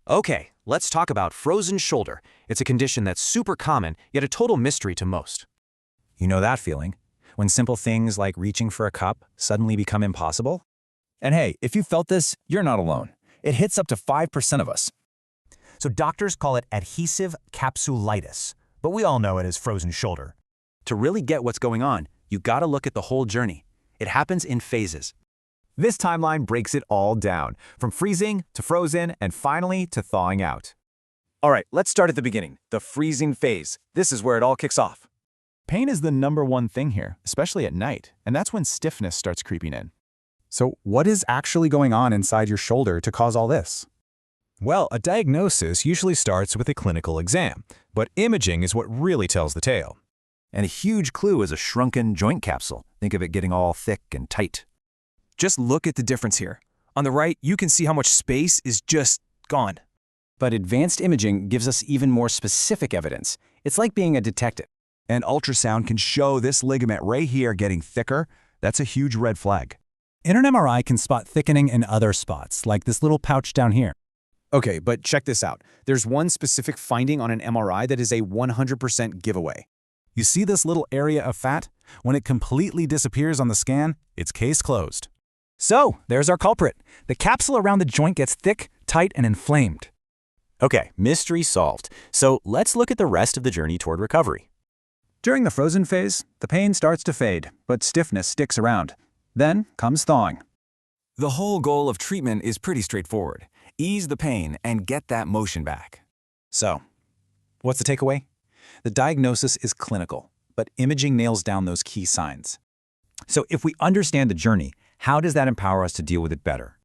Okay, let's talk about frozen shoulder. It's a condition that's super common, yet a total mystery to most. You know that feeling? When simple things like reaching for a cup suddenly become impossible? And hey, if you felt this, you're not alone. It hits up to 5% of us. So doctors call it adhesive capsulitis, but we all know it as frozen shoulder. To really get what's going on, you gotta look at the whole journey. It happens in phases. This timeline breaks it all down, from freezing to frozen and finally to thawing out. All right, let's start at the beginning, the freezing phase. This is where it all kicks off. Pain is the #1 thing here, especially at night, and that's when stiffness starts creeping in. So what is actually going on inside your shoulder to cause all this? Well, a diagnosis usually starts with a clinical exam, but imaging is what really tells the tale. And a huge clue is a shrunken joint capsule. Think of it getting all thick and tight. Just look at the difference here. On the right, you can see how much space is just gone. But advanced imaging gives us even more specific evidence. It's like being a detective. An ultrasound can show this ligament right here getting thicker. That's a huge red flag. In an MRI can spot thickening in other spots, like this little pouch down here. Okay, but check this out. There's one specific finding on an MRI that is a 100% giveaway. You see this little area of fat? When it completely disappears on the scan, it's case closed. So, there's our culprit. The capsule around the joint gets thick, tight, and inflamed. Okay, mystery solved. So let's look at the rest of the journey toward recovery. During the frozen phase, the pain starts to fade, but stiffness sticks around. Then comes thawing. The whole goal of treatment is pretty straightforward. Ease the pain and get that motion back. So, what's the takeaway? The diagnosis is clinical, but imaging nails down those key signs. So if we understand the journey, how does that empower us to deal with it better?